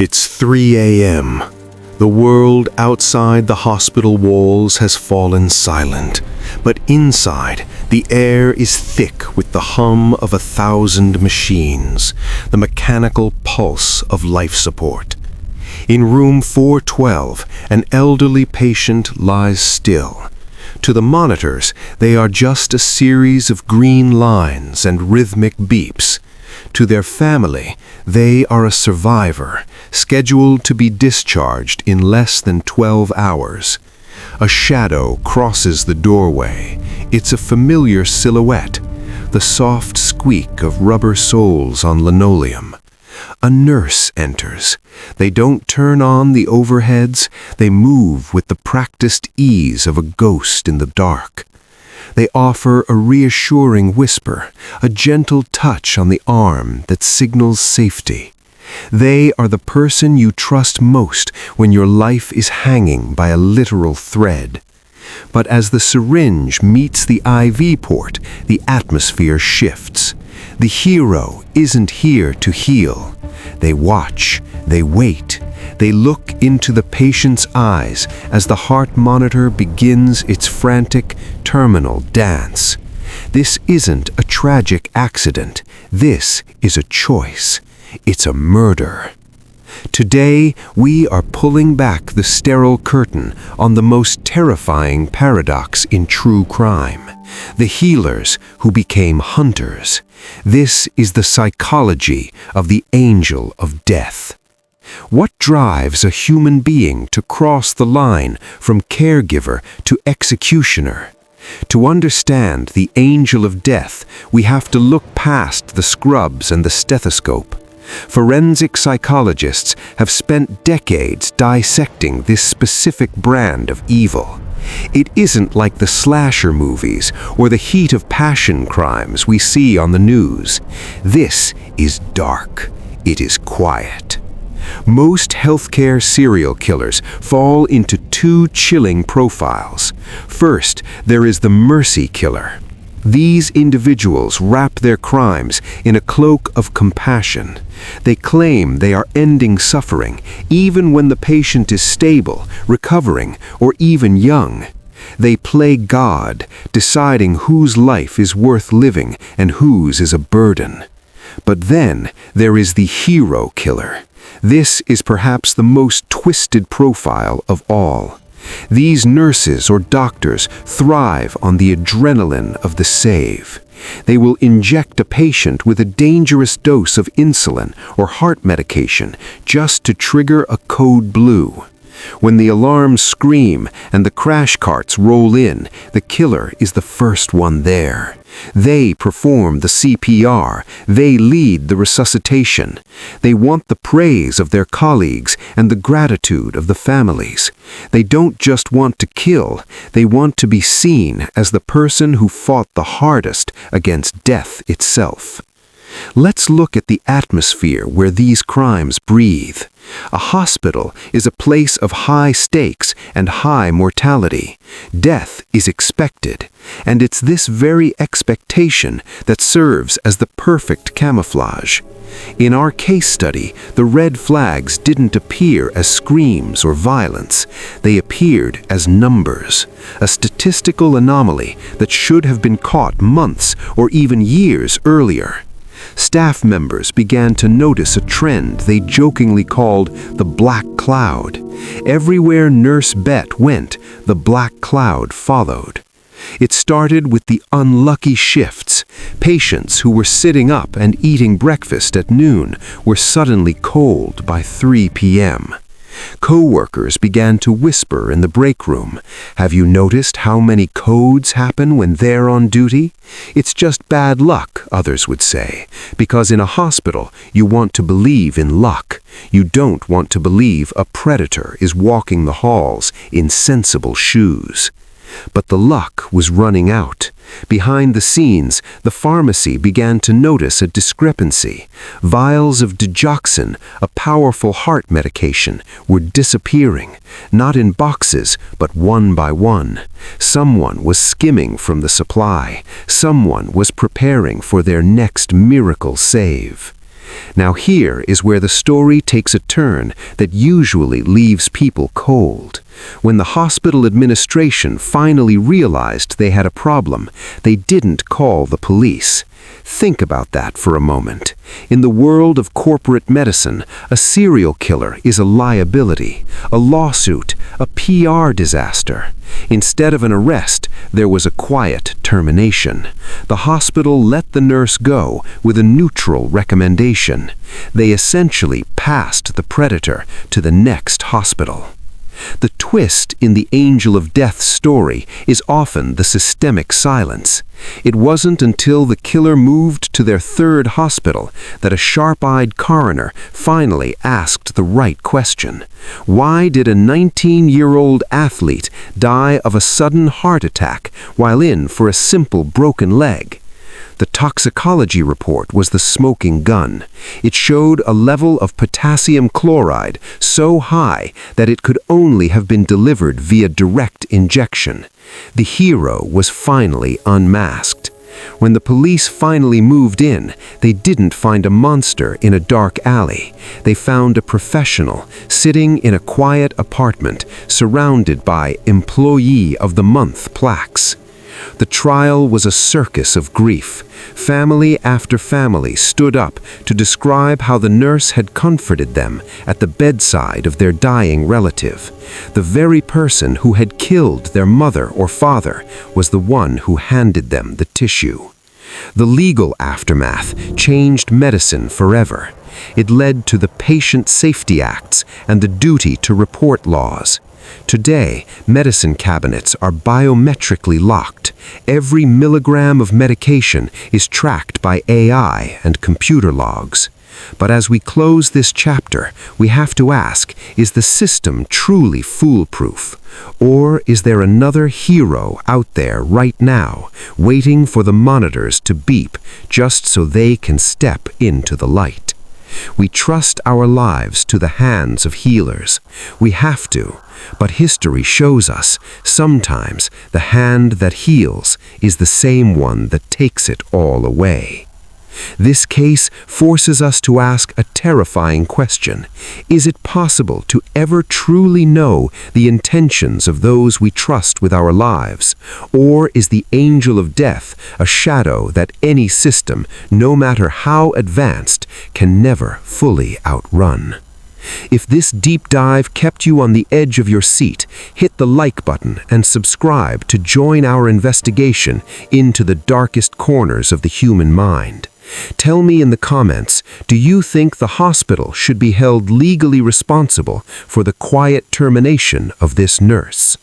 It's 3 a.m. The world outside the hospital walls has fallen silent, but inside, the air is thick with the hum of 1,000 machines, the mechanical pulse of life support. In room 412, an elderly patient lies still. To the monitors, they are just a series of green lines and rhythmic beeps. To their family, they are a survivor, scheduled to be discharged in less than 12 hours. A shadow crosses the doorway. It's a familiar silhouette, the soft squeak of rubber soles on linoleum. A nurse enters. They don't turn on the overheads, they move with the practiced ease of a ghost in the dark. They offer a reassuring whisper, a gentle touch on the arm that signals safety. They are the person you trust most when your life is hanging by a literal thread. But as the syringe meets the IV port, the atmosphere shifts. The hero isn't here to heal. They watch, they wait, they look into the patient's eyes as the heart monitor begins its frantic, terminal dance. This isn't a tragic accident. This is a choice. It's a murder. Today, we are pulling back the sterile curtain on the most terrifying paradox in true crime. The healers who became hunters. This is the psychology of the angel of death. What drives a human being to cross the line from caregiver to executioner? To understand the angel of death, we have to look past the scrubs and the stethoscope. Forensic psychologists have spent decades dissecting this specific brand of evil. It isn't like the slasher movies or the heat of passion crimes we see on the news. This is dark. It is quiet. Most healthcare serial killers fall into two chilling profiles. First, there is the mercy killer. These individuals wrap their crimes in a cloak of compassion. They claim they are ending suffering, even when the patient is stable, recovering, or even young. They play God, deciding whose life is worth living and whose is a burden. But then there is the hero killer. This is perhaps the most twisted profile of all. These nurses or doctors thrive on the adrenaline of the save. They will inject a patient with a dangerous dose of insulin or heart medication just to trigger a code blue. When the alarms scream and the crash carts roll in, the killer is the first one there. They perform the CPR, they lead the resuscitation. They want the praise of their colleagues and the gratitude of the families. They don't just want to kill, they want to be seen as the person who fought the hardest against death itself. Let's look at the atmosphere where these crimes breathe. A hospital is a place of high stakes and high mortality. Death is expected, and it's this very expectation that serves as the perfect camouflage. In our case study, the red flags didn't appear as screams or violence. They appeared as numbers, a statistical anomaly that should have been caught months or even years earlier. Staff members began to notice a trend they jokingly called the black cloud. Everywhere Nurse Bet went, the black cloud followed. It started with the unlucky shifts. Patients who were sitting up and eating breakfast at noon were suddenly cold by 3 p.m. Co-workers began to whisper in the break room, "Have you noticed how many codes happen when they're on duty?" "It's just bad luck," others would say, because in a hospital you want to believe in luck. You don't want to believe a predator is walking the halls in sensible shoes. But the luck was running out. Behind the scenes, the pharmacy began to notice a discrepancy. Vials of digoxin, a powerful heart medication, were disappearing, not in boxes, but one by one. Someone was skimming from the supply. Someone was preparing for their next miracle save. Now here is where the story takes a turn that usually leaves people cold. When the hospital administration finally realized they had a problem, they didn't call the police. Think about that for a moment. In the world of corporate medicine, a serial killer is a liability, a lawsuit, a PR disaster. Instead of an arrest, there was a quiet termination. The hospital let the nurse go with a neutral recommendation. They essentially passed the predator to the next hospital. The twist in the Angel of Death story is often the systemic silence. It wasn't until the killer moved to their third hospital that a sharp-eyed coroner finally asked the right question. Why did a 19-year-old athlete die of a sudden heart attack while in for a simple broken leg? The toxicology report was the smoking gun. It showed a level of potassium chloride so high that it could only have been delivered via direct injection. The hero was finally unmasked. When the police finally moved in, they didn't find a monster in a dark alley. They found a professional sitting in a quiet apartment surrounded by Employee of the Month plaques. The trial was a circus of grief. Family after family stood up to describe how the nurse had comforted them at the bedside of their dying relative. The very person who had killed their mother or father was the one who handed them the tissue. The legal aftermath changed medicine forever. It led to the Patient Safety Acts and the duty to report laws. Today, medicine cabinets are biometrically locked. Every milligram of medication is tracked by AI and computer logs. But as we close this chapter, we have to ask, is the system truly foolproof? Or is there another hero out there right now, waiting for the monitors to beep just so they can step into the light? We trust our lives to the hands of healers. We have to. But history shows us, sometimes the hand that heals is the same one that takes it all away. This case forces us to ask a terrifying question. Is it possible to ever truly know the intentions of those we trust with our lives? Or is the angel of death a shadow that any system, no matter how advanced, can never fully outrun? If this deep dive kept you on the edge of your seat, hit the like button and subscribe to join our investigation into the darkest corners of the human mind. Tell me in the comments, do you think the hospital should be held legally responsible for the quiet termination of this nurse?